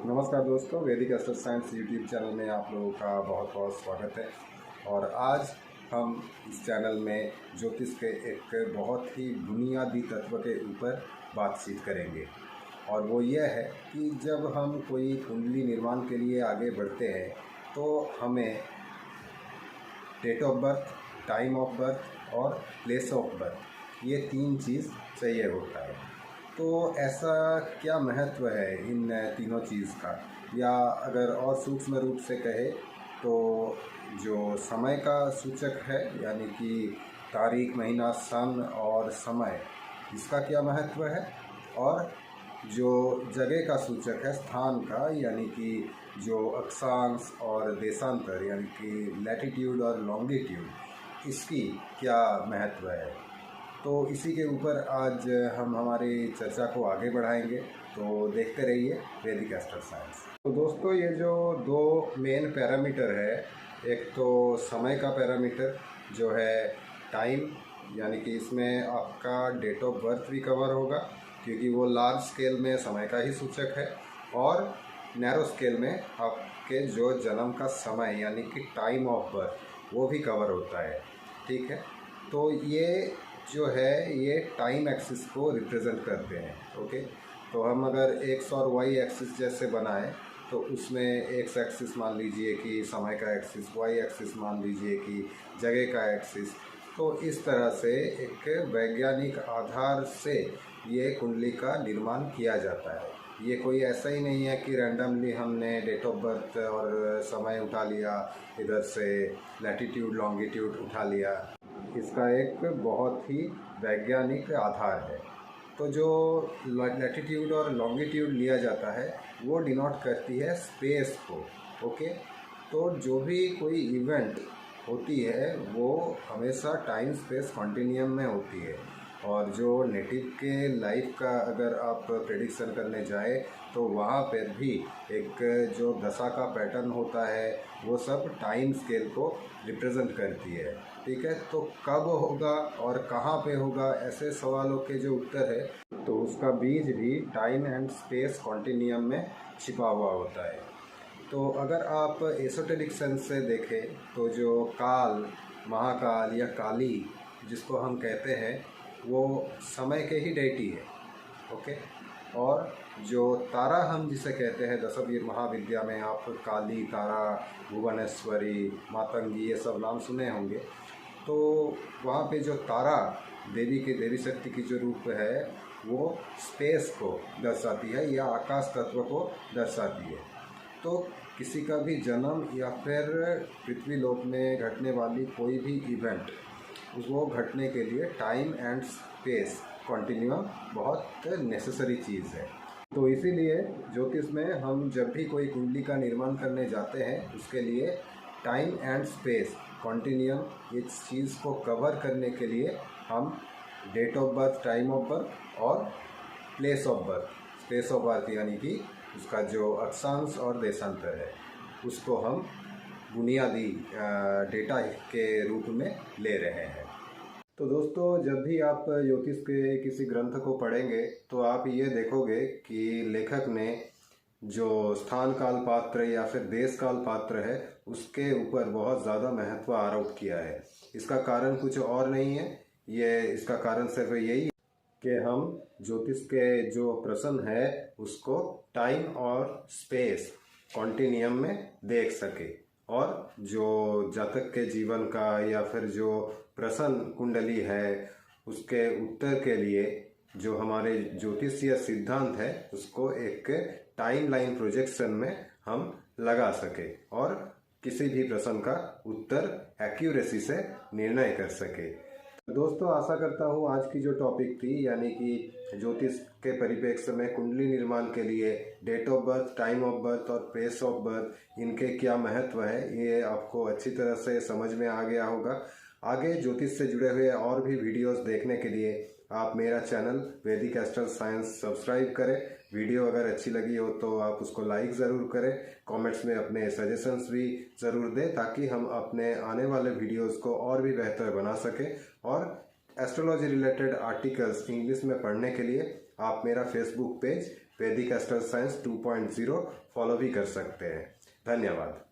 नमस्कार दोस्तों, वैदिक एस्ट्रो साइंस यूट्यूब चैनल में आप लोगों का बहुत बहुत स्वागत है। और आज हम इस चैनल में ज्योतिष के एक बहुत ही बुनियादी तत्व के ऊपर बातचीत करेंगे। और वो यह है कि जब हम कोई कुंडली निर्माण के लिए आगे बढ़ते हैं तो हमें date of birth, time of birth और प्लेस ऑफ बर्थ, ये तीन चीज़ चाहिए होता है। तो ऐसा क्या महत्व है इन तीनों चीज़ का, या अगर और सूक्ष्म रूप से कहे तो जो समय का सूचक है यानी कि तारीख, महीना, सन और समय, इसका क्या महत्व है, और जो जगह का सूचक है स्थान का यानी कि जो अक्षांश और देशांतर यानी कि लैटिट्यूड और लॉन्गिट्यूड, इसकी क्या महत्व है। तो इसी के ऊपर आज हम हमारी चर्चा को आगे बढ़ाएंगे। तो देखते रहिए वैदिक एस्ट्रो साइंस। तो दोस्तों, ये जो दो मेन पैरामीटर है, एक तो समय का पैरामीटर जो है टाइम, यानी कि इसमें आपका डेट ऑफ बर्थ भी कवर होगा क्योंकि वो लार्ज स्केल में समय का ही सूचक है, और नैरो स्केल में आपके जो जन्म का समय यानी कि टाइम ऑफ बर्थ वो भी कवर होता है। ठीक है, तो ये जो है ये टाइम एक्सिस को रिप्रेजेंट करते हैं। ओके, तो हम अगर एक्स और वाई एक्सिस जैसे बनाएं तो उसमें एक्स एक्सिस मान लीजिए कि समय का एक्सिस, वाई एक्सिस मान लीजिए कि जगह का एक्सिस। तो इस तरह से एक वैज्ञानिक आधार से ये कुंडली का निर्माण किया जाता है। ये कोई ऐसा ही नहीं है कि रैंडमली हमने डेट ऑफ बर्थ और समय उठा लिया, इधर से लैटिट्यूड लॉन्गिट्यूड उठा लिया। इसका एक बहुत ही वैज्ञानिक आधार है। तो जो लैटिट्यूड और लॉन्गिट्यूड लिया जाता है वो डिनोट करती है स्पेस को। ओके, तो जो भी कोई इवेंट होती है वो हमेशा टाइम स्पेस कॉन्टिन्यूम में होती है। और जो नेटिव के लाइफ का अगर आप प्रेडिक्शन करने जाए तो वहाँ पर भी एक जो दशा का पैटर्न होता है वो सब टाइम स्केल को रिप्रेजेंट करती है। ठीक है, तो कब होगा और कहाँ पे होगा, ऐसे सवालों के जो उत्तर है तो उसका बीज भी टाइम एंड स्पेस कॉन्टिन्यूम में छिपा हुआ होता है। तो अगर आप एसोटेरिक सेंस से देखें तो जो काल, महाकाल या काली जिसको हम कहते हैं वो समय के ही डेटी है। ओके, और जो तारा हम जिसे कहते हैं दशवीर महाविद्या में आप काली, तारा, भुवनेश्वरी, मातंगी, ये सब नाम सुने होंगे। तो वहाँ पे जो तारा देवी की, देवी शक्ति की जो रूप है वो स्पेस को दर्शाती है या आकाश तत्व को दर्शाती है। तो किसी का भी जन्म या फिर पृथ्वी लोक में घटने वाली कोई भी इवेंट, वो घटने के लिए टाइम एंड स्पेस कॉन्टिन्यूम बहुत नेसेसरी चीज़ है। तो इसीलिए ज्योतिष में हम जब भी कोई कुंडली का निर्माण करने जाते हैं उसके लिए टाइम एंड स्पेस कॉन्टिन्यूम, इस चीज़ को कवर करने के लिए हम date of birth, time of birth और place of birth, space of birth यानी कि उसका जो अक्षांश और देशांतर है उसको हम बुनियादी डेटा के रूप में ले रहे हैं। तो दोस्तों, जब भी आप ज्योतिष के किसी ग्रंथ को पढ़ेंगे तो आप ये देखोगे कि लेखक ने जो स्थान काल पात्र या फिर देश काल पात्र है उसके ऊपर बहुत ज़्यादा महत्व आरोप किया है। इसका कारण कुछ और नहीं है, ये इसका कारण सिर्फ यही कि हम ज्योतिष के जो प्रश्न है उसको टाइम और स्पेस कॉन्टिन्यूम में देख सके, और जो जातक के जीवन का या फिर जो प्रश्न कुंडली है उसके उत्तर के लिए जो हमारे ज्योतिषीय सिद्धांत है उसको एक टाइम लाइन प्रोजेक्शन में हम लगा सके और किसी भी प्रश्न का उत्तर एक्यूरेसी से निर्णय कर सके। दोस्तों, आशा करता हूँ आज की जो टॉपिक थी यानी कि ज्योतिष के परिप्रेक्ष्य में कुंडली निर्माण के लिए date of birth, time of birth और प्लेस ऑफ बर्थ, इनके क्या महत्व है, ये आपको अच्छी तरह से समझ में आ गया होगा। आगे ज्योतिष से जुड़े हुए और भी वीडियोस देखने के लिए आप मेरा चैनल वैदिक एस्ट्रो साइंस सब्सक्राइब करें। वीडियो अगर अच्छी लगी हो तो आप उसको लाइक ज़रूर करें, कमेंट्स में अपने सजेशंस भी ज़रूर दें ताकि हम अपने आने वाले वीडियोस को और भी बेहतर बना सकें। और एस्ट्रोलॉजी रिलेटेड आर्टिकल्स इंग्लिश में पढ़ने के लिए आप मेरा फेसबुक पेज वैदिक एस्ट्रो साइंस 2.0 फॉलो भी कर सकते हैं। धन्यवाद।